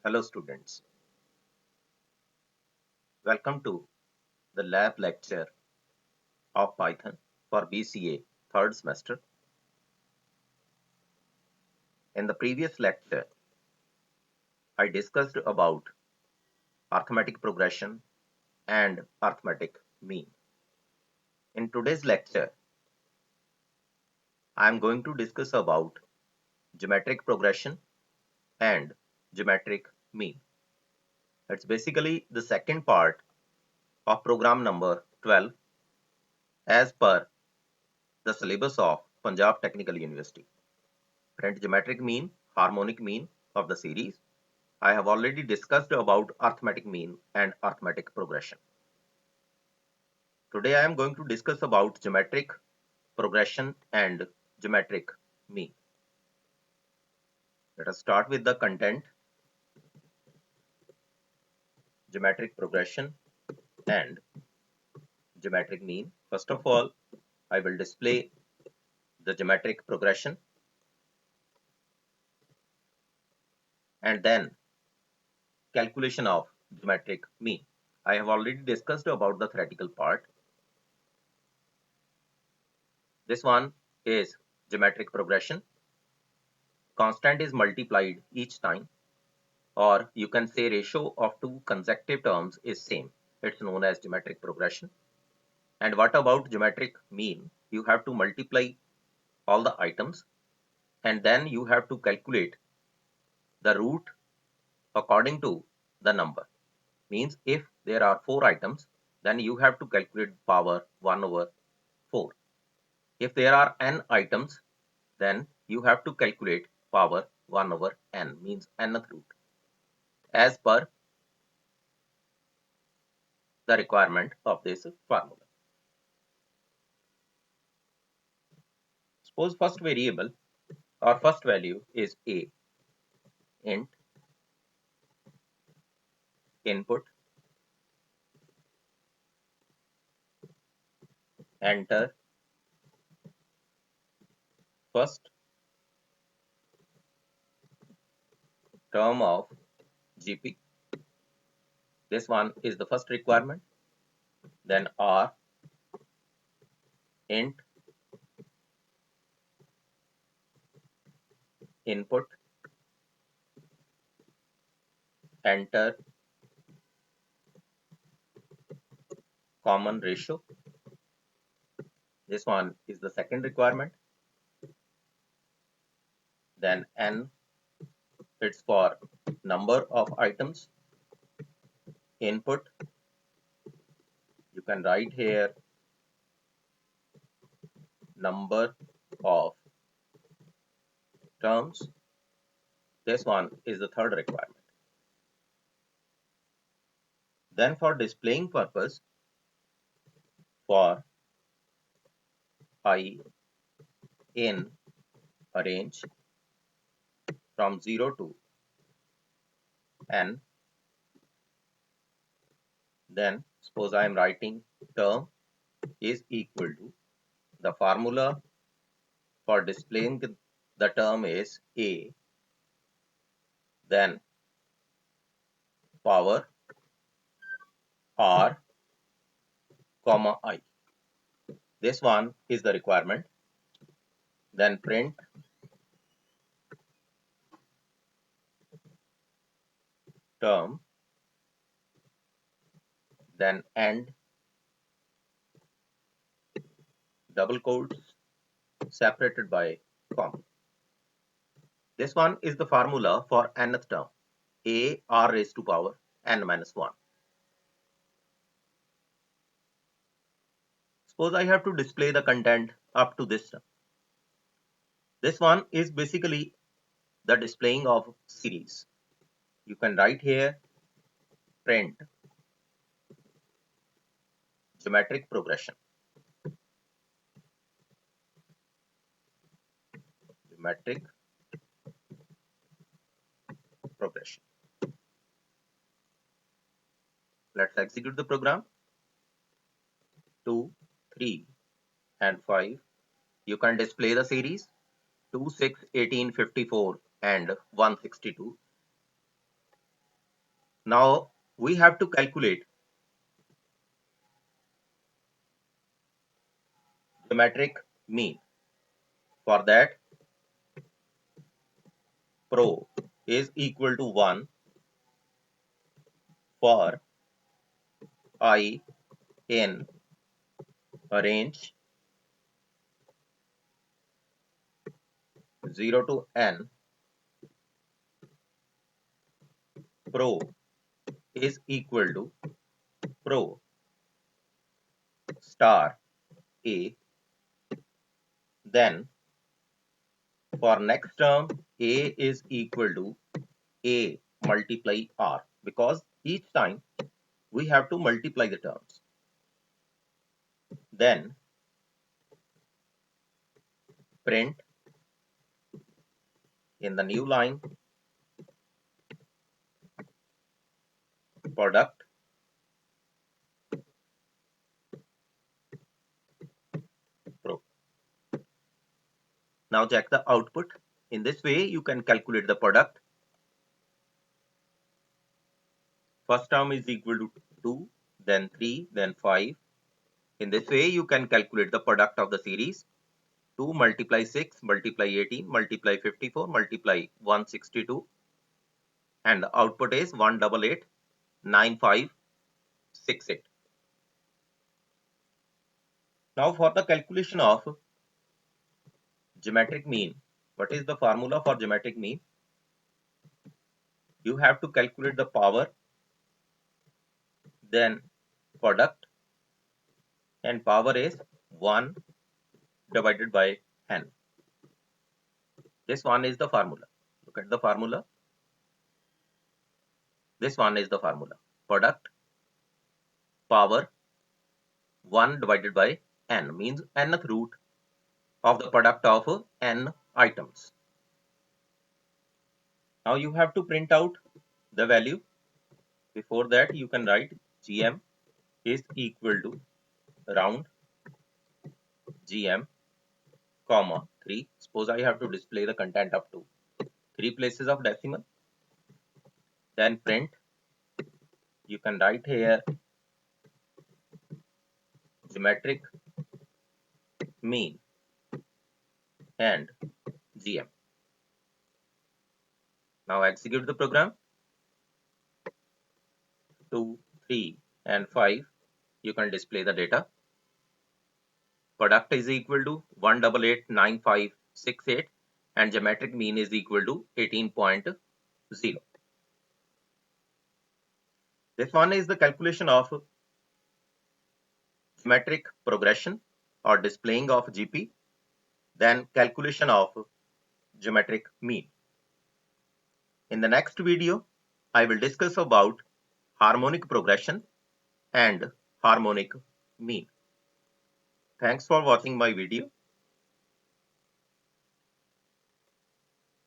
Hello students, welcome to the lab lecture of Python for BCA third semester. In the previous lecture, I discussed about arithmetic progression and arithmetic mean. In today's lecture, I am going to discuss about geometric progression and geometric mean. It's basically the second part of program number 12 as per the syllabus of Punjab Technical University. Print geometric mean, harmonic mean of the series. I have already discussed about arithmetic mean and arithmetic progression. Today I am going to discuss about geometric progression and geometric mean. Let us start with the content, geometric progression and geometric mean. First of all, I will display the geometric progression and then calculation of geometric mean. I have already discussed about the theoretical part. This one is geometric progression. Constant is multiplied each time, or you can say ratio of two consecutive terms is same. It's known as geometric progression. And what about geometric mean? You have to multiply all the items and then you have to calculate the root according to the number. Means if there are 4 items, then you have to calculate power 1 over 4. If there are n items, then you have to calculate power 1 over n, means nth root, as per the requirement of this formula. Suppose first variable or first value is a, int input, enter first term of GP. This one is the first requirement. Then R int input, enter common ratio. This one is the second requirement. Then n, it's for number of items. Input, you can write here number of terms. This one is the third requirement. Then for displaying purpose, for I in a range from 0 to n, then suppose I am writing term is equal to, the formula for displaying the term is a, then power r comma I. This one is the requirement. Then print term, then end double quotes separated by comma. This one is the formula for nth term, a r raised to power n minus 1. Suppose I have to display the content up to this term. This one is basically the displaying of series. You can write here print geometric progression. Geometric progression. Let's execute the program. 2, 3 and 5. You can display the series 2, 6, 18, 54 and 162. Now we have to calculate geometric mean. For that, pro is equal to 1 for I in a range 0 to n. Pro is equal to pro star a. Then for next term, a is equal to a multiply r, because each time we have to multiply the terms. Then print in the new line product pro. Now check the output. In this way you can calculate the product. First term is equal to 2, then 3, then 5. In this way you can calculate the product of the series. 2 multiply 6 multiply 18 multiply 54 multiply 162, and the output is 1889568. Now for the calculation of geometric mean, what is the formula for geometric mean? You have to calculate the power, then product, and power is 1 divided by n. This one is the formula. Look at the formula. This one is the formula. Product power 1 divided by n means nth root of the product of n items. Now you have to print out the value. Before that you can write gm is equal to round gm comma 3. Suppose I have to display the content up to 3 places of decimal. Then print, you can write here geometric mean and gm. Now execute the program. 2, 3 and 5, you can display the data. Product is equal to 1889568 and geometric mean is equal to 18.0. This one is the calculation of geometric progression or displaying of GP, then calculation of geometric mean. In the next video, I will discuss about harmonic progression and harmonic mean. Thanks for watching my video.